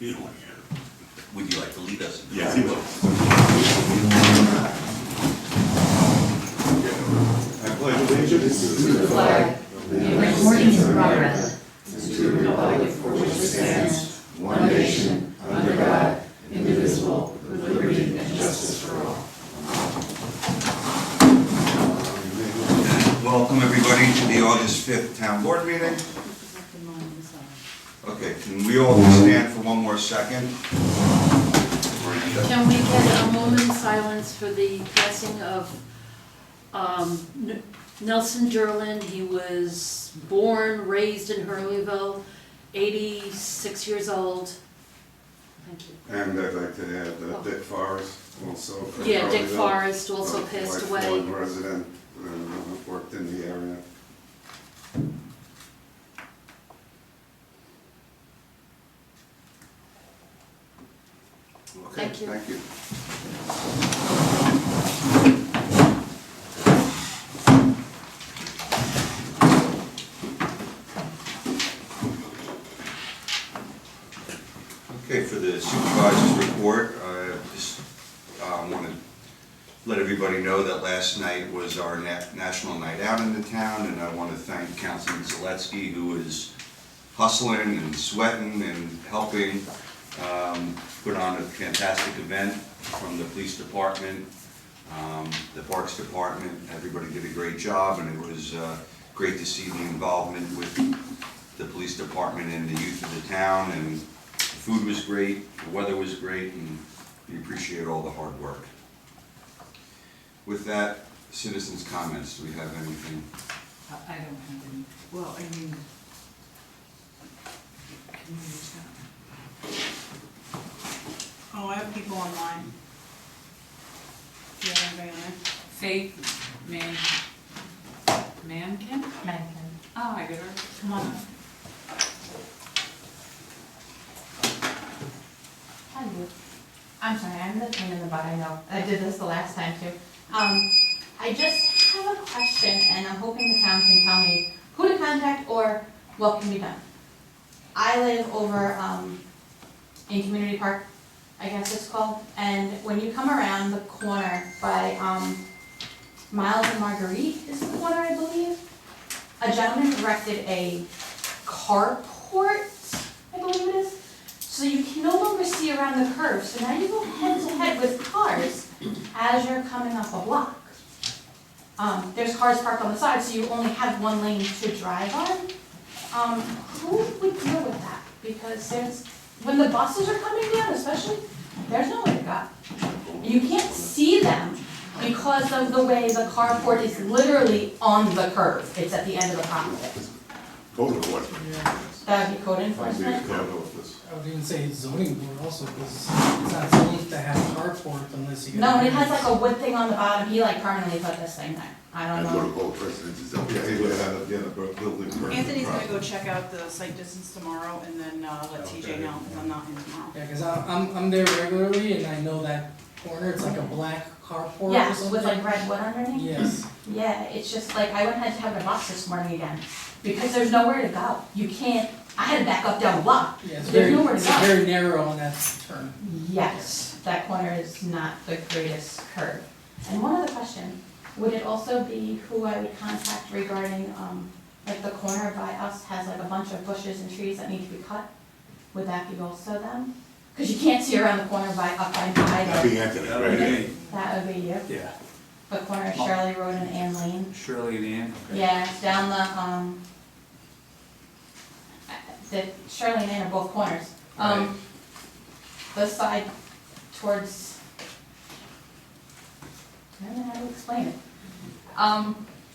You don't want to hear it. Would you like to lead us? Yeah, he will. I pledge allegiance to the flag, recording in progress, to the republic for which it stands, one nation, under God, indivisible, with liberty and justice for all. Welcome everybody to the August 5th Town Board meeting. Okay, can we all stand for one more second? Can we get a moment's silence for the passing of Nelson Jerlin? He was born, raised in Hurleyville, 86 years old. Thank you. And I'd like to add Dick Forrest also. from Yeah, Dick Hurleyville. Forrest also passed away. Lifelong resident, worked in the area. Okay, Thank you. thank you. Okay, for the supervisor's report, I just want to let everybody know that last night was our national night out in the town, and I want to thank Councilman Zaletsky, who is hustling and sweating and helping put on a fantastic event from the police department, the parks department. Everybody did a great job, and it was great to see the involvement with the police department and the youth of the town. And the food was great, the weather was great, and we appreciate all the hard work. With that, citizens' comments. Do we have anything? I don't have any. Well, I mean, community chat. Oh, I have people online. Do you have anybody on there? Faith Mankin? Oh, I get her. Come on. Hi, Lou. I'm sorry, I'm the pain in the butt, I know. I did this the last time too. I just have a question, and I'm hoping the town can tell me who to contact or what can be done. I live over in Community Park, I guess it's called, and when you come around the corner by Miles and Marguerite is the corner, I believe. A gentleman erected a carport, I believe it is. So you can no longer see around the curve. So now you go head to head with cars as you're coming up a block. There's cars parked on the side, so you only have one lane to drive on. Who would deal with that? Because when the buses are coming down especially, there's nowhere to go. You can't see them because of the way the carport is literally on the curve. It's at the end of the property. Code enforcement. That would be code I'd be enforcement. code office. I would even say zoning board also, because it's not zoned to have carport unless you. No, and it has like a wood thing on the bottom. He like permanently put this thing there. I don't I'd go to know. code precedence. Yeah, he would have had a building permit. Anthony's gonna go check out the site distance tomorrow and then let TJ know, because I'm not in tomorrow. Yeah, because I'm there regularly and I know that corner, it's like a black carport or Yes, something. with like red wood underneath. Yes, Yeah, it's just like, I went ahead to have my bus this morning again, because there's nowhere to go. You can't, I had to back up down the block. yeah, it's There's nowhere to it's go. very narrow on that turn. Yes, that corner is not the greatest curve. And one other question, would it also be who I would contact regarding, like the corner by us has like a bunch of bushes and trees that need to be cut? Would that be also them? Because you can't see around the corner up by That'd be Anthony, right? That would be you. Yeah, The corner of Shirley Road and Ann Lane. Shirley and Ann. Okay. Yeah, it's down the Shirley and Ann are both corners. Right. The side towards, I don't know how to explain it.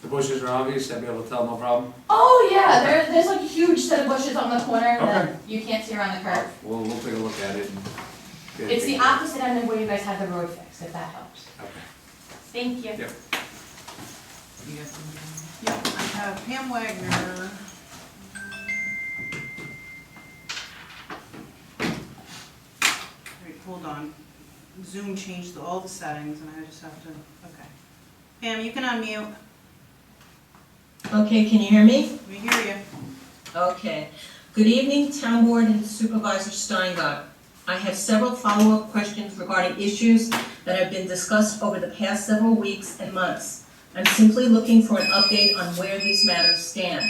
The bushes are obvious, I'd be able to tell, no problem. Oh yeah, there's like a huge set of bushes on the corner that Okay. you can't see around the curve. We'll take a look at it and get it It's the taken care of. opposite end of where you guys had the road fixed, if that helps. Okay. Thank you. Yep. You got something? Yep, I have Pam Wagner. Wait, hold on. Zoom changed all the settings and I just have to, okay. Pam, you can unmute. Okay, can you hear me? We hear you. Okay. Good evening, Town Board and Supervisor Steingart. I have several follow-up questions regarding issues that have been discussed over the past several weeks and months. I'm simply looking for an update on where these matters stand.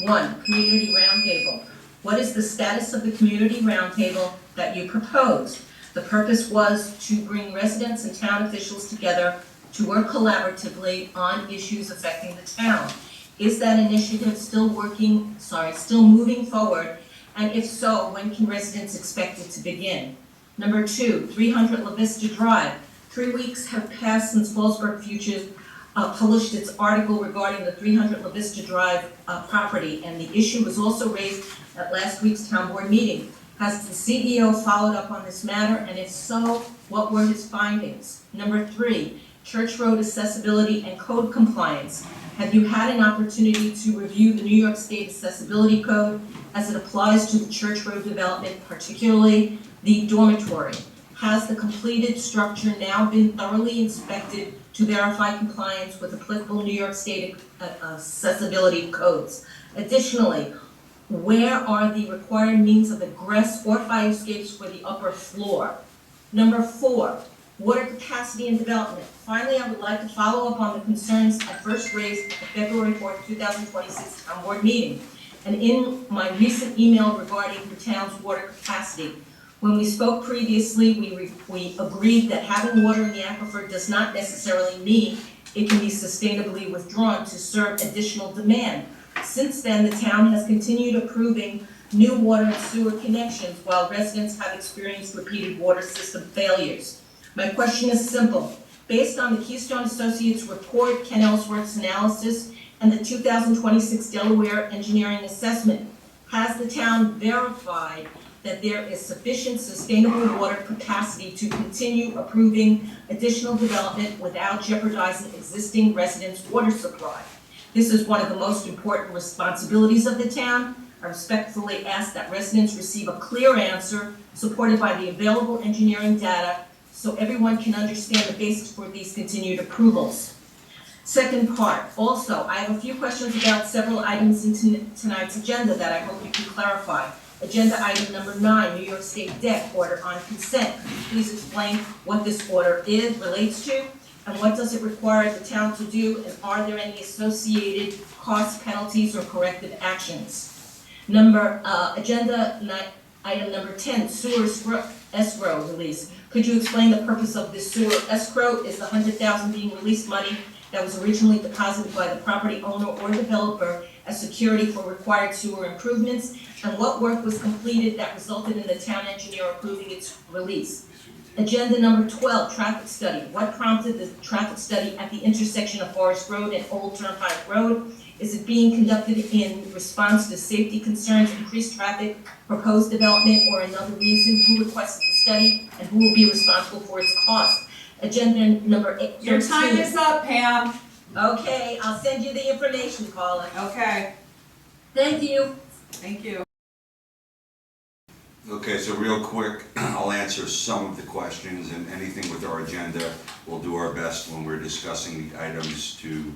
1, Community Roundtable. What is the status of the Community Roundtable that you proposed? The purpose was to bring residents and town officials together to work collaboratively on issues affecting the town. Is that initiative still moving forward? And if so, when can residents expect it to begin? Number 2, 300 La Vista Drive. 3 weeks have passed since Fallsburg Futures published its article regarding the 300 La Vista Drive property, and the issue was also raised at last week's town board meeting. Has the CEO followed up on this matter, and if so, what were his findings? Number 3, Church Road accessibility and code compliance. Have you had an opportunity to review the New York State Accessibility Code as it applies to the Church Road development, particularly the dormitory? Has the completed structure now been thoroughly inspected to verify compliance with applicable New York State accessibility codes? Additionally, where are the required means of egress or fire escapes for the upper floor? Number 4, water capacity and development. Finally, I would like to follow up on the concerns I first raised at the February 4th, 2026 town board meeting, and in my recent email regarding the town's water capacity. When we spoke previously, we agreed that having water in the aquifer does not necessarily mean it can be sustainably withdrawn to serve additional demand. Since then, the town has continued approving new water and sewer connections while residents have experienced repeated water system failures. My question is simple. Based on the Keystone Associates report, Ken Ellsworth's analysis, and the 2026 Delaware Engineering Assessment, has the town verified that there is sufficient sustainable water capacity to continue approving additional development without jeopardizing existing residents' water supply? This is one of the most important responsibilities of the town. I respectfully ask that residents receive a clear answer supported by the available engineering data so everyone can understand the basis for these continued approvals. Second part, also, I have a few questions about several items in tonight's agenda that I hope you can clarify. Agenda item number 9, New York State debt order on consent. Please explain what this order relates to, and what does it require the town to do, and are there any associated costs, penalties, or corrective actions? Agenda item number 10, sewer escrow release. Could you explain the purpose of this sewer escrow? Is the $100,000 being released money that was originally deposited by the property owner or developer as security for required sewer improvements? And what work was completed that resulted in the town engineer approving its release? Agenda number 12, traffic study. What prompted the traffic study at the intersection of Forest Road and Old Turnpike Road? Is it being conducted in response to safety concerns, increased traffic, proposed development, or another reason? Who requested the study, and who will be responsible for its cost? Agenda number 13. Your time is up, Pam. Okay, I'll send you the information, Paula. Okay, Thank you. thank you. Okay, so real quick, I'll answer some of the questions, and anything with our agenda, we'll do our best when we're discussing the items to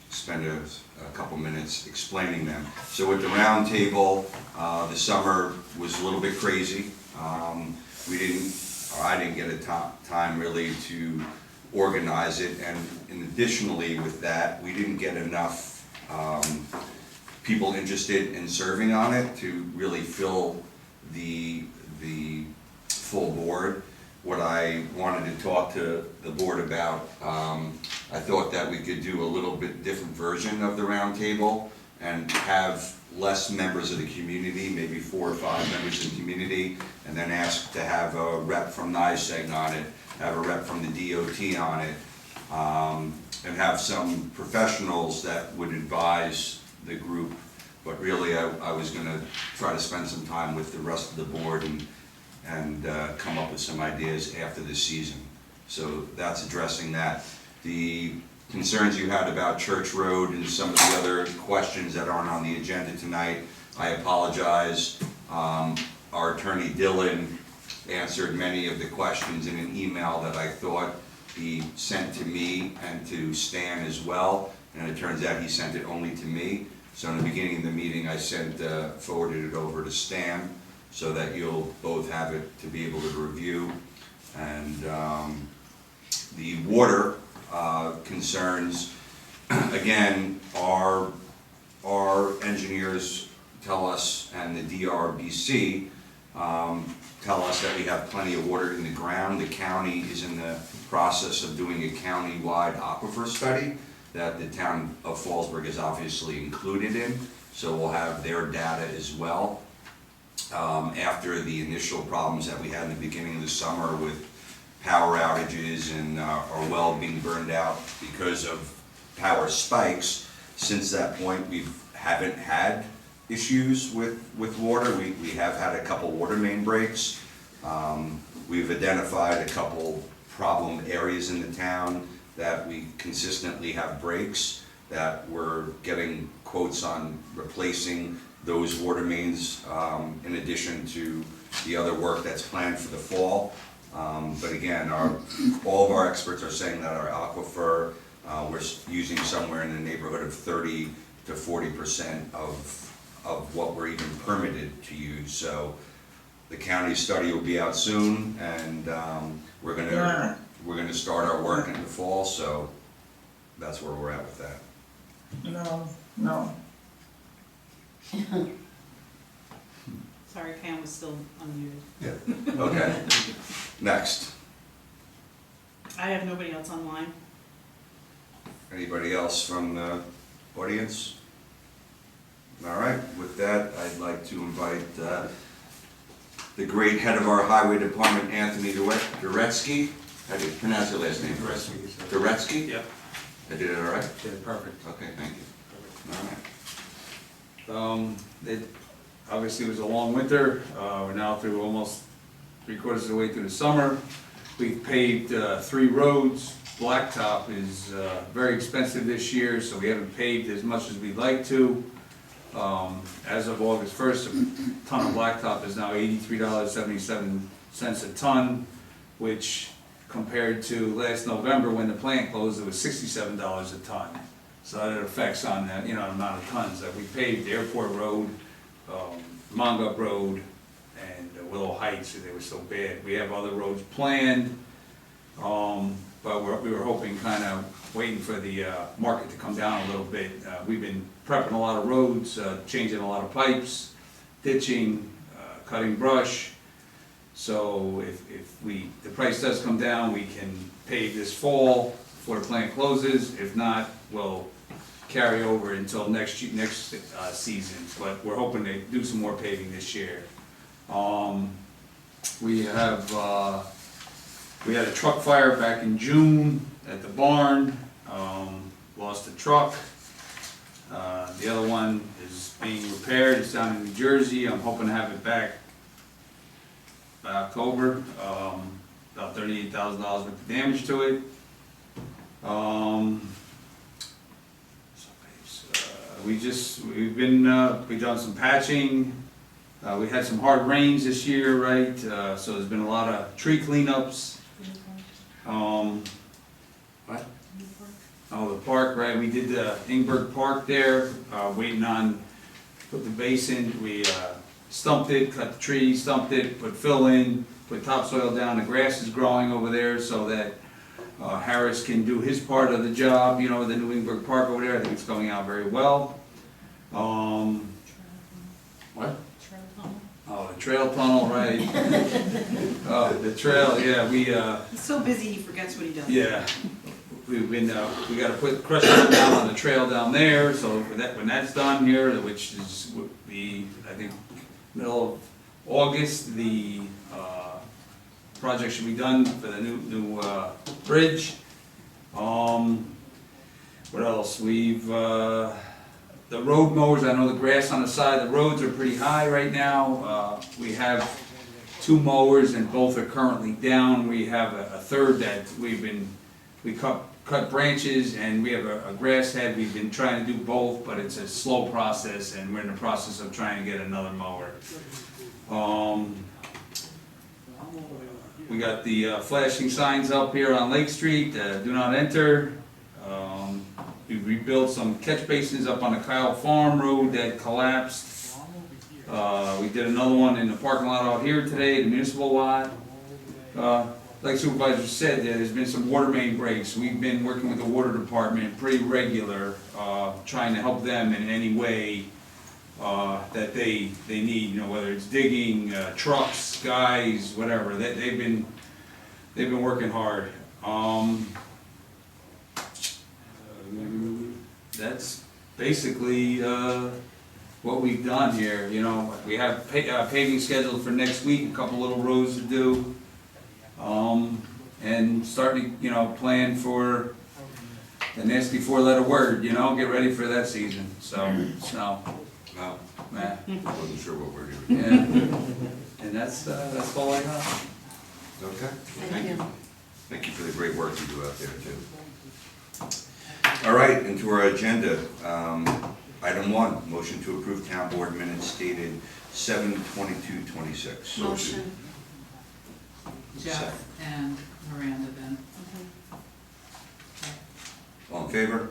spend a couple minutes explaining them. So with the round table, the summer was a little bit crazy. I didn't get a time really to organize it, and additionally with that, we didn't get enough people interested in serving on it to really fill the full board. What I wanted to talk to the board about, I thought that we could do a little bit different version of the round table and have less members of the community, maybe 4 or 5 members of the community, and then ask to have a rep from NYSEG on it, have a rep from the DOT on it, and have some professionals that would advise the group. But really, I was going to try to spend some time with the rest of the board and come up with some ideas after this season. So that's addressing that. The concerns you had about Church Road and some of the other questions that aren't on the agenda tonight, I apologize. Our attorney Dylan answered many of the questions in an email that I thought he sent to me and to Stan as well, and it turns out he sent it only to me. So in the beginning of the meeting, I forwarded it over to Stan. so that you'll both have it to be able to review. And the water concerns, again, our engineers tell us, and the DRBC tell us that we have plenty of water in the ground. The county is in the process of doing a county-wide aquifer study that the town of Fallsburg is obviously included in, so we'll have their data as well. After the initial problems that we had in the beginning of the summer with power outages and our well being burned out because of power spikes, since that point we haven't had issues with water. We have had a couple water main breaks. We've identified a couple problem areas in the town that we consistently have breaks, that we're getting quotes on replacing those water mains in addition to the other work that's planned for the fall. But again, all of our experts are saying that our aquifer, we're using somewhere in the neighborhood of 30 to 40% of what we're even permitted to use. So the county study will be out soon, and we're gonna start our work in the fall, so that's where we're at with that. No. Sorry, Pam was still unmuted. Yeah, okay. Next. I have nobody else online. Anybody else from the audience? All right, with that, I'd like to invite the great head of our highway department, Anthony Duretsky. How do you pronounce your last name? Duretsky? Yep. I did it all right? Yeah, perfect. Okay, thank you. All right. It obviously was a long winter. We're now through almost 3/4 of the way through the summer. We've paved 3 roads. Blacktop is very expensive this year, so we haven't paved as much as we'd like to. As of August 1st, a ton of blacktop is now $83.77 a ton, which compared to last November when the plant closed, it was $67 a ton. So that affects on the, amount of tons that we paved. Airport Road, Mongup Road, and Willow Heights, they were so bad. We have other roads planned, but we were hoping, kind of waiting for the market to come down a little bit. We've been prepping a lot of roads, changing a lot of pipes, ditching, cutting brush. So if the price does come down, we can pave this fall before the plant closes. If not, we'll carry over until next season. But we're hoping to do some more paving this year. We had a truck fire back in June at the barn. Lost a truck. The other one is being repaired. It's down in New Jersey. I'm hoping to have it back by October. About $38,000 worth of damage to it. We've done some patching. We had some hard rains this year, right? So there's been a lot of tree cleanups. What? Oh, the park, right? We did the Ingberg Park there, waiting on, put the base in. We stumped it, cut the tree, stumped it, put fill in, put topsoil down. The grass is growing over there so that Harris can do his part of the job, the new Ingberg Park over there. I think it's going out very well. What? Oh, the trail tunnel, right? Oh, the trail, yeah, He's so busy he forgets what he does. yeah. We gotta put crushed stone down on the trail down there, so when that's done here, which is I think, middle of August, the project should be done for the new bridge. What else? The road mowers, I know the grass on the side of the roads are pretty high right now. We have 2 mowers and both are currently down. We have a third that we cut branches, and we have a grass head. We've been trying to do both, but it's a slow process, and we're in the process of trying to get another mower. We got the flashing signs up here on Lake Street, do not enter. We rebuilt some catch basins up on the Kyle Farm Road that collapsed. We did another one in the parking lot out here today, the municipal lot. Like Supervisor said, there's been some water main breaks. We've been working with the water department pretty regular, trying to help them in any way that they need, you know, whether it's digging, trucks, guys, whatever. They've been working hard. That's basically what we've done here. You know, we have paving scheduled for next week, a couple little roads to do. And starting, you know, plan for the nasty four-letter word, you know, get ready for that season, so, snow. No, Nah, I wasn't sure what we're doing. yeah, and that's all I got. Okay, thank you. Thank you for the great work you do out there too. All right, into our agenda. Item 1, motion to approve town board minutes dated 7/22/26. Motion. Jeff and Miranda then. All in favor?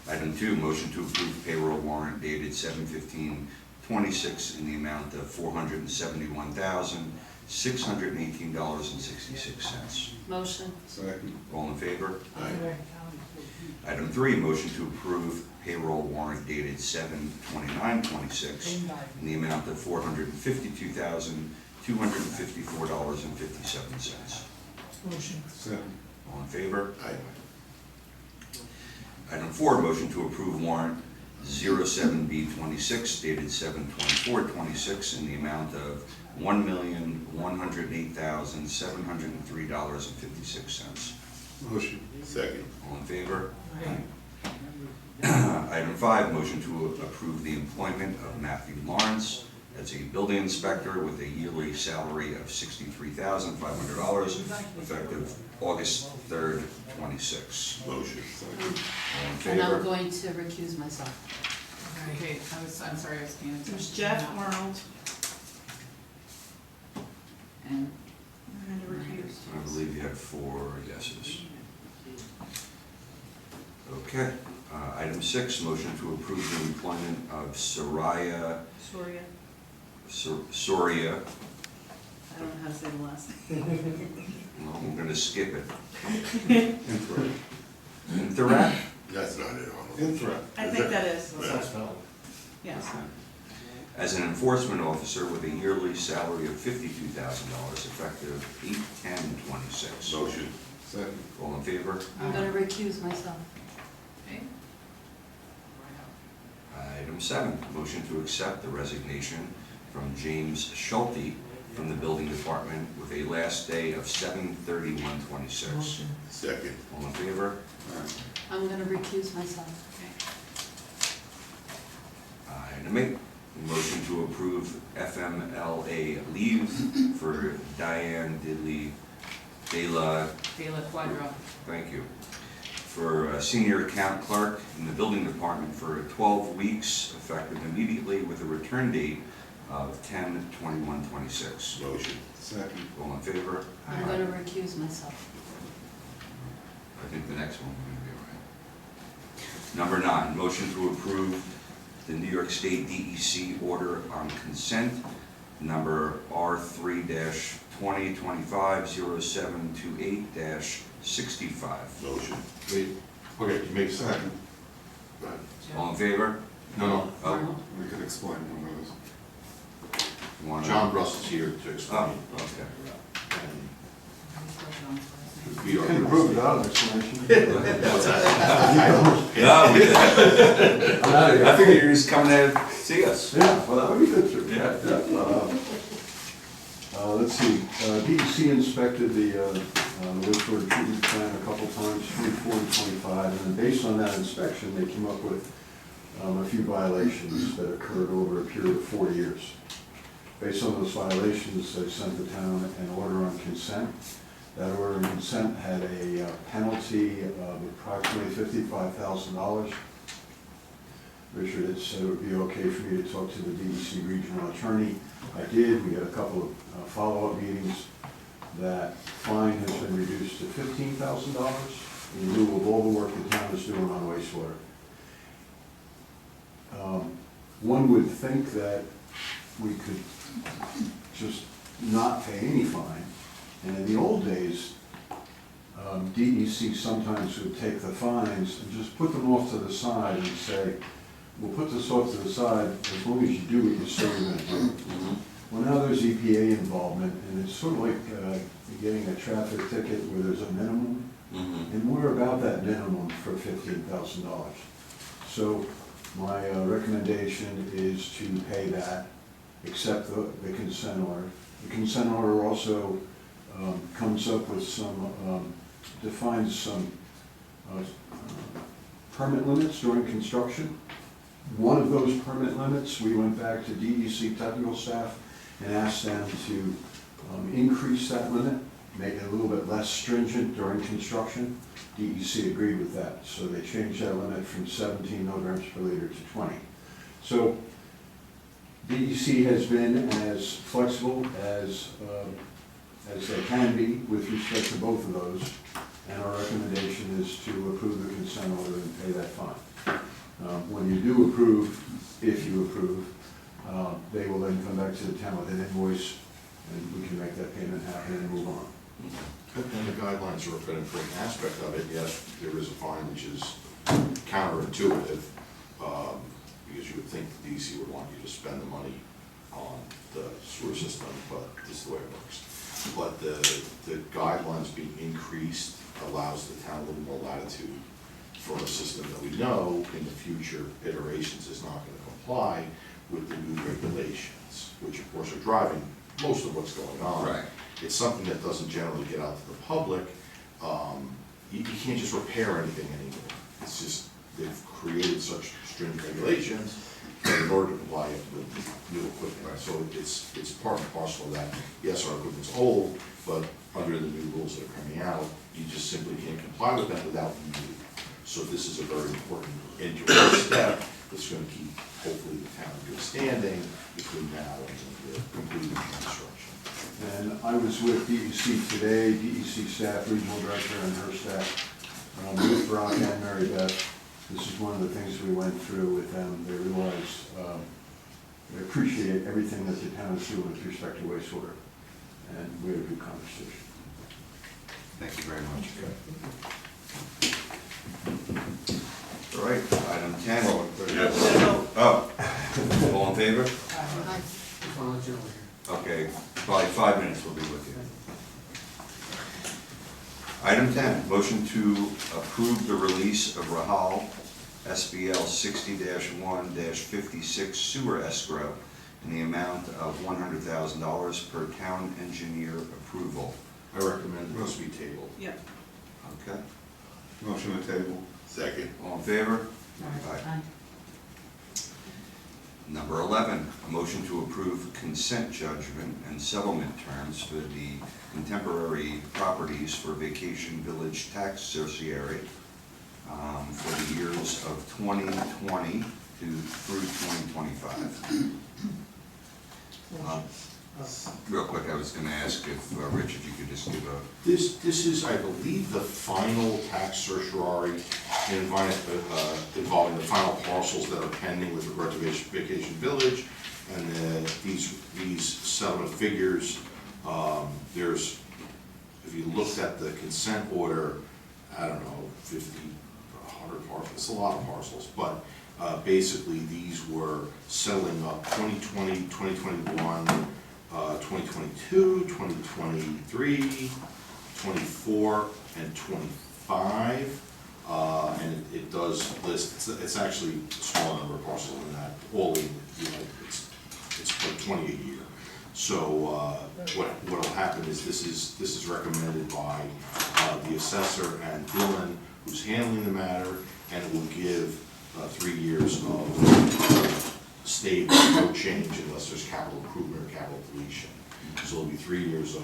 Item 2, motion to approve payroll warrant dated 7/15/26 in the amount of $471,618.66. Motion. Second. All in favor? Aye. Item 3, motion to approve payroll warrant dated 7/29/26 in the amount of $452,254.57. Motion. Second. All in favor? Aye. Item 4, motion to approve warrant 07B26 dated 7/24/26 in the amount of $1,108,703.56. Motion. Second. All in favor? Item 5, motion to approve the employment of Matthew Lawrence as a building inspector with a yearly salary of $63,500 effective August 3rd, 26. Motion. Second. All in And I'm favor? going to recuse myself. Okay, I'm sorry, I was paying attention. There's Jeff, Arnold, And Miranda recused. I believe you had 4 yeses. Okay. Item 6, motion to approve the employment of Soria, Soria, Soria, I don't know how to say the last name. well, I'm gonna skip it. Inthra. Interact? That's not it, Arnold. Inthra. I think that is, Yeah. yes. As an enforcement officer with a yearly salary of $52,000 effective 8/10/26. Motion. Second. All in favor? I'm gonna recuse myself. okay, Item 7, motion to accept the resignation from James Schulte from the building department with a last day of 7/31/26. Second. All in favor? I'm gonna recuse myself. Item 8, motion to approve FMLA leave for Diane De La, De La Quadra. thank you, for a senior account clerk in the building department for 12 weeks effective immediately with a return date of 10/21/26. Motion. Second. All in favor? I'm gonna recuse myself. I think the next one will be all right. Number 9, motion to approve the New York State DEC order on consent, number R3-2025-0728-65. Motion. Wait. Okay, you make second. Go ahead. All in favor? No. Oh, We can explain one of those. you wanna- John Russell's here to Oh, explain. okay. You can approve without an explanation. No, we didn't. I figured you were just coming to see us. Yeah, well, that would be good too. Yeah. Let's see, DEC inspected the wastewater treatment plant a couple times, 24 and 25, and then based on that inspection, they came up with a few violations that occurred over a period of 4 years. Based on those violations, they sent the town an order on consent. That order on consent had a penalty of approximately $55,000. Richard had said it would be okay for me to talk to the DEC regional attorney. I did. We had a couple of follow-up meetings. That fine has been reduced to $15,000 in lieu of all the work the town is doing on wastewater. one would think that we could just not pay any fine. And in the old days, DEC sometimes would take the fines and just put them off to the side and say, we'll put this off to the side as long as you do what you say you're gonna do. Well, now there's EPA involvement, and it's sort of like getting a traffic ticket where there's a minimum, and we're about that minimum for $15,000. So my recommendation is to pay that, accept the consent order. The consent order also comes up with some, defines some permit limits during construction. One of those permit limits, we went back to DEC technical staff and asked them to increase that limit, make it a little bit less stringent during construction. DEC agreed with that, so they changed that limit from 17 milligrams per liter to 20. So DEC has been as flexible as they can be with respect to both of those, and our recommendation is to approve the consent order and pay that fine. When you do approve, if you approve, they will then come back to the town with an invoice, and we can make that payment happen and move on. And the guidelines are an important aspect of it. Yes, there is a fine which is counterintuitive, because you would think the DEC would want you to spend the money on the sewer system, but this is the way it works. But the guidelines being increased allows the town a little more latitude for a system that we know in the future iterations is not going to comply with the new regulations, which of course are driving most of what's going on. Right. It's something that doesn't generally get out to the public. You can't just repair anything anymore. It's just, they've created such stringent regulations that in order to comply with new equipment. So it's part and parcel of that. Yes, our equipment's old, but under the new rules that are coming out, you just simply can't comply with them without new. So this is a very important interim step that's going to keep, hopefully, the town in good standing between now and the completion of construction. And I was with DEC today, DEC staff, regional director and her staff, with Brock and Mary Beth. This is one of the things we went through with them. They realized, they appreciate everything that the town is doing with respect to wastewater. And we had a good conversation. Thank you very much. All right, item 10. Oh, all in favor? Just wanna let you know we're here. Okay, probably 5 minutes we'll be with you. Item 10, motion to approve the release of Rahal SBL 60-1-56 sewer escrow in the amount of $100,000 per town engineer approval. I recommend this be tabled. Yep. Okay, Motion to table. Second. all in favor? Aye. Number 11, a motion to approve consent judgment and settlement terms for the contemporary properties for Vacation Village Tax Certiorari for the years of 2020 through 2025. Real quick, I was going to ask if, Rich, if you could just give a... This is, I believe, the final tax certiorari involving the final parcels that are pending with regard to Vacation Village, and these settlement figures. There's, if you looked at the consent order, I don't know, 50, 100 parcels, it's a lot of parcels, but basically these were settling up 2020, 2021, 2022, 2023, 24, and 25. And it does list, it's actually a small number of parcels in that, all in, it's like 20 a year. So what'll happen is this is recommended by the assessor and Dylan, who's handling the matter, and it will give 3 years of stable, no change unless there's capital improvement or capital deletion. So it'll be 3 years of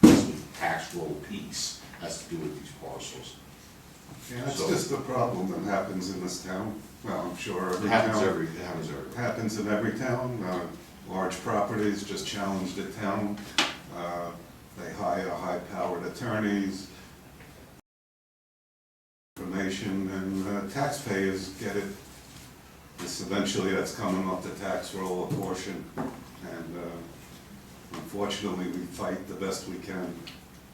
basically tax roll peace has to do with these parcels. Yeah, that's just a problem that happens in this town. Well, I'm sure It every happens town. every, it happens every. It happens in every town. Large properties just challenged the town. They hire high-powered attorneys, information, and taxpayers get it this eventually that's coming off the tax roll a portion, and unfortunately, we fight the best we can.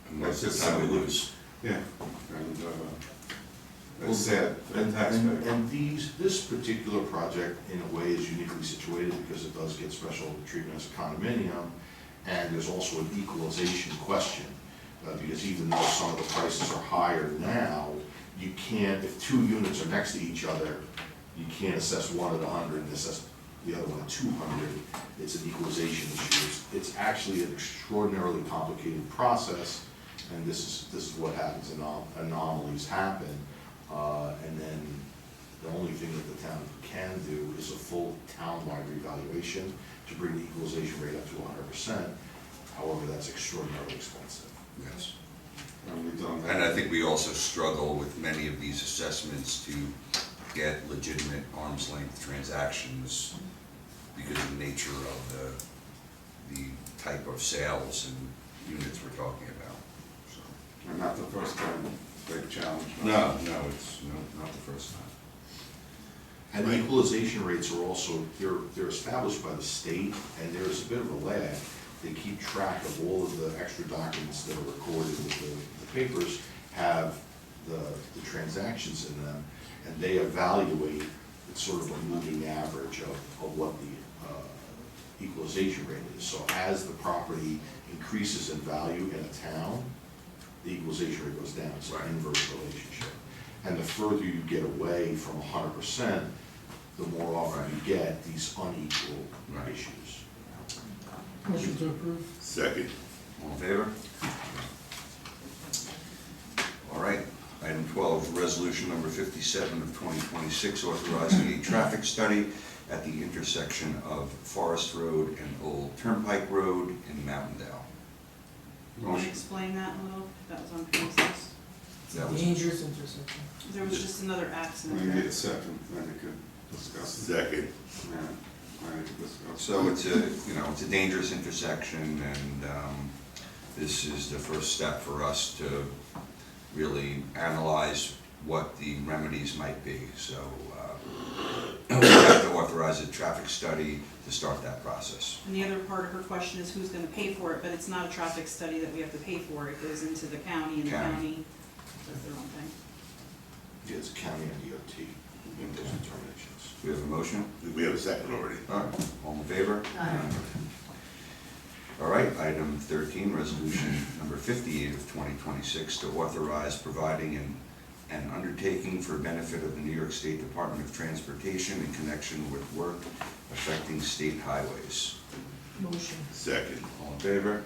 And most of the time we lose. Yeah, and it's sad for the taxpayer. And this particular project in a way is uniquely situated because it does get special treatment as a condominium, and there's also an equalization question, because even though some of the prices are higher now, you can't, if two units are next to each other, you can't assess one at 100 and assess the other one at 200. It's an equalization issue. It's actually an extraordinarily complicated process, and this is what happens, anomalies happen. And then the only thing that the town can do is a full town-wide revaluation to bring the equalization rate up to 100%. However, that's extraordinarily expensive. Yes. And we've done that. And I think we also struggle with many of these assessments to get legitimate arm's length transactions because of the nature of the type of sales and units we're talking about. So. And not the first time they've challenged. No, it's not the first time. And the equalization rates are also, they're established by the state, and there's a bit of a lag. They keep track of all of the extra documents that are recorded with the papers, have the transactions in them, and they evaluate, it's sort of a moving average of what the equalization rate is. So as the property increases in value in a town, the equalization rate goes down. It's an inverse relationship. And the further you get away from 100%, the more often you get these unequal issues. Motion to approve. Second. All in favor? All right, item 12, resolution number 57 of 2026, authorizing a traffic study at the intersection of Forest Road and Old Turnpike Road in Mountaindale. Can you explain that a little? That was on page 6. That was- Dangerous intersection. There was just another We accident need there. a second, then you could discuss it. Second. Yeah, I discuss. So it's a dangerous intersection, and this is the first step for us to really analyze what the remedies might be. So we have to authorize a traffic study to start that process. And the other part of her question is who's gonna pay for it, but it's not a traffic study that we have to pay for. It goes into the county, and the County. county does their own thing. Yeah, it's county and DOT in those determinations. We have a motion? We have a second already. All right, all in favor? Aye. All right, item 13, resolution number 58 of 2026, to authorize providing an undertaking for benefit of the New York State Department of Transportation in connection with work affecting state highways. Motion. Second. All in favor?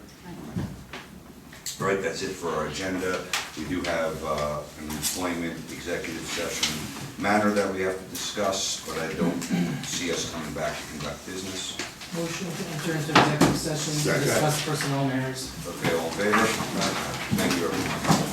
All right, that's it for our agenda. We do have an employment executive session matter that we have to discuss, but I don't see us coming back to conduct business. Motion to enter into executive session to Second. discuss personnel matters. Okay, all in favor? Thank you, everyone.